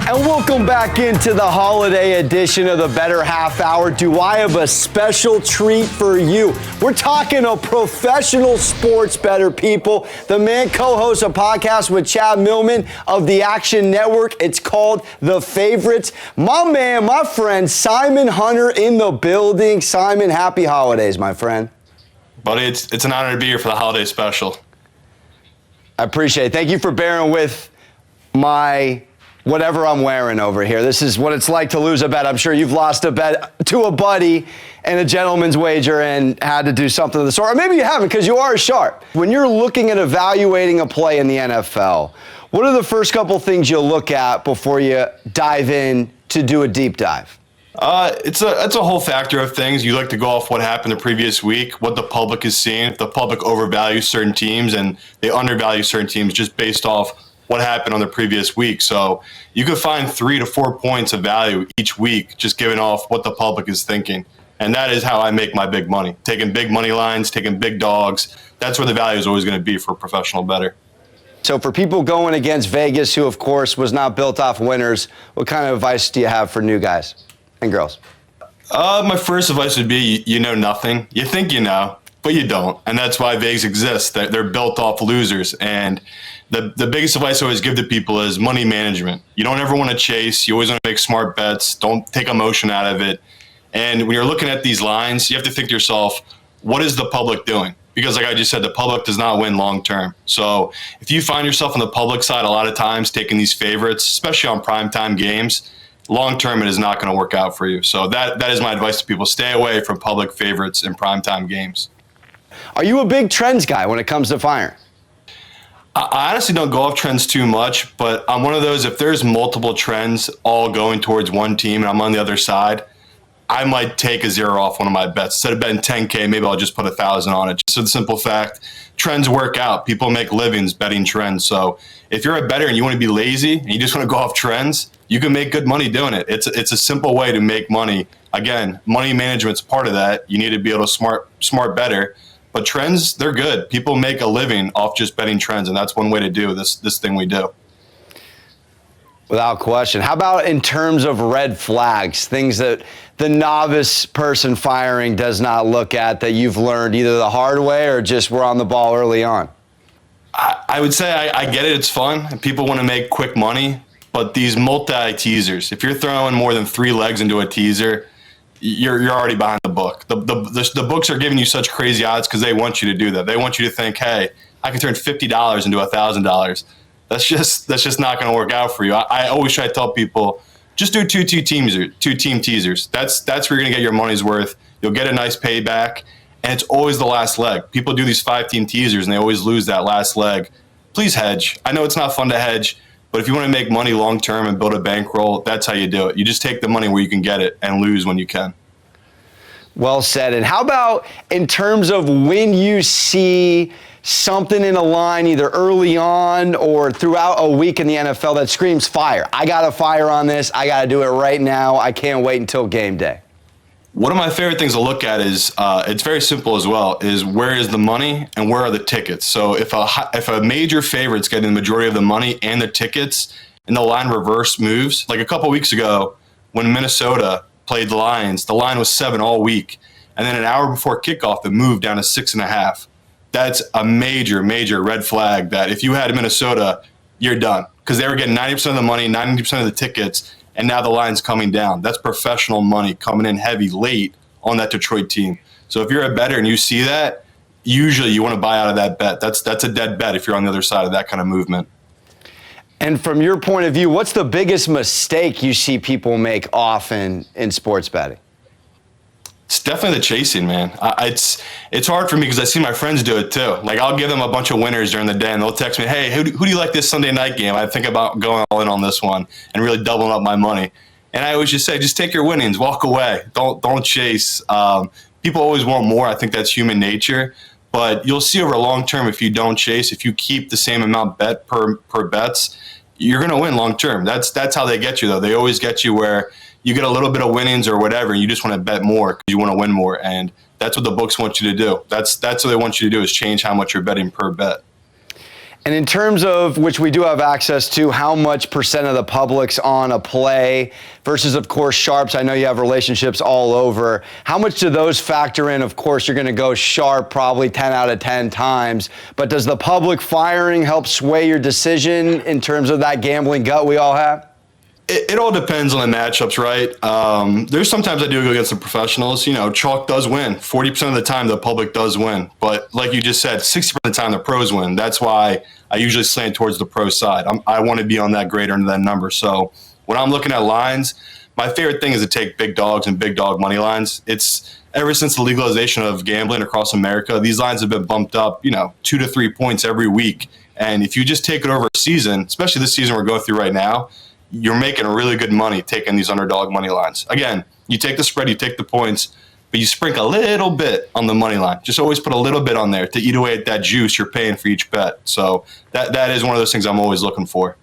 And welcome back into the holiday edition of the Better Half Hour. Do I have a special treat for you? We're talking a professional sports bettor, people. The man co-hosts a podcast with Chad Millman of the Action Network. It's called The Favorites. My man, my friend, Simon Hunter in the building. Simon, happy holidays, my friend. Buddy, it's an honor to be here for the holiday special. I appreciate it. Thank you for bearing with my whatever I'm wearing over here. This is what it's like to lose a bet. I'm sure you've lost a bet to a buddy in a gentleman's wager and had to do something of the sort. Or maybe you haven't because you are sharp. When you're looking at evaluating a play in the NFL, what are the first couple things you'll look at before you dive in to do a deep dive? It's a whole factor of things. You like to go off what happened the previous week, what the public is seeing. If the public overvalues certain teams and they undervalue certain teams just based off what happened on the previous week. So you could find 3 to 4 points of value each week just giving off what the public is thinking. And that is how I make my big money. Taking big money lines, taking big dogs. That's where the value is always going to be for a professional bettor. So for people going against Vegas, who of course was not built off winners, what kind of advice do you have for new guys and girls? My first advice would be you know nothing. You think you know, but you don't. And that's why Vegas exists. They're built off losers. And the biggest advice I always give to people is money management. You don't ever want to chase. You always want to make smart bets. Don't take emotion out of it. And when you're looking at these lines, you have to think to yourself, what is the public doing? Because like I just said, the public does not win long term. So if you find yourself on the public side a lot of times taking these favorites, especially on primetime games, long term it is not going to work out for you. So that is my advice to people. Stay away from public favorites in primetime games. Are you a big trends guy when it comes to firing? I honestly don't go off trends too much, but I'm one of those, if there's multiple trends all going towards one team and I'm on the other side, I might take a zero off one of my bets. Instead of betting 10K, maybe I'll just put 1,000 on it. Just for the simple fact, trends work out. People make livings betting trends. So if you're a bettor and you want to be lazy and you just want to go off trends, you can make good money doing it. It's a simple way to make money. Again, money management's part of that. You need to be able to smart bettor. But trends, they're good. People make a living off just betting trends, and that's one way to do this thing we do. Without question. How about in terms of red flags, things that the novice person firing does not look at that you've learned either the hard way or just were on the ball early on? I would say I get it. It's fun. And people want to make quick money. But these multi-teasers, if you're throwing more than 3 legs into a teaser, you're already behind the book. The books are giving you such crazy odds because they want you to do that. They want you to think, hey, I can turn $50 into $1,000. That's just not going to work out for you. I always try to tell people, just do two team teasers. That's where you're going to get your money's worth. You'll get a nice payback, and it's always the last leg. People do these 5-team teasers, and they always lose that last leg. Please hedge. I know it's not fun to hedge, but if you want to make money long term and build a bankroll, that's how you do it. You just take the money where you can get it and lose when you can. Well said. And how about in terms of when you see something in a line either early on or throughout a week in the NFL that screams fire? I got to fire on this. I got to do it right now. I can't wait until game day. One of my favorite things to look at is, it's very simple as well, is where is the money and where are the tickets? So if a major favorite's getting the majority of the money and the tickets and the line reverse moves, like a couple weeks ago when Minnesota played the Lions, the line was 7 all week. And then an hour before kickoff, it moved down to 6.5. That's a major, major red flag that if you had Minnesota, you're done. Because they were getting 90% of the money, 90% of the tickets, and now the line's coming down. That's professional money coming in heavy late on that Detroit team. So if you're a bettor and you see that, usually you want to buy out of that bet. That's a dead bet if you're on the other side of that kind of movement. And from your point of view, what's the biggest mistake you see people make often in sports betting? It's definitely the chasing, man. It's hard for me because I see my friends do it too. Like I'll give them a bunch of winners during the day and they'll text me, hey, who do you like this Sunday night game? I think about going all in on this one and really doubling up my money. And I always just say, just take your winnings, walk away. Don't chase. People always want more. I think that's human nature. But you'll see over long term, if you don't chase, if you keep the same amount bet per bets, you're going to win long term. That's how they get you, though. They always get you where you get a little bit of winnings or whatever, and you just want to bet more because you want to win more. And that's what the books want you to do. That's what they want you to do, is change how much you're betting per bet. And in terms of which we do have access to, how much percent of the public's on a play versus, of course, sharps. I know you have relationships all over. How much do those factor in? Of course, you're going to go sharp probably 10 out of 10 times. But does the public firing help sway your decision in terms of that gambling gut we all have? It all depends on the matchups, right? There's sometimes I do go against the professionals. You know, chalk does win. 40% of the time, the public does win. But like you just said, 60% of the time, the pros win. That's why I usually slant towards the pro side. I want to be on that greater than that number. So when I'm looking at lines, my favorite thing is to take big dogs and big dog money lines. It's ever since the legalization of gambling across America, these lines have been bumped up, 2 to 3 points every week. And if you just take it over a season, especially this season we're going through right now, you're making really good money taking these underdog money lines. Again, you take the spread, you take the points, but you sprinkle a little bit on the money line. Just always put a little bit on there to eat away at that juice you're paying for each bet. So that is one of those things I'm always looking for.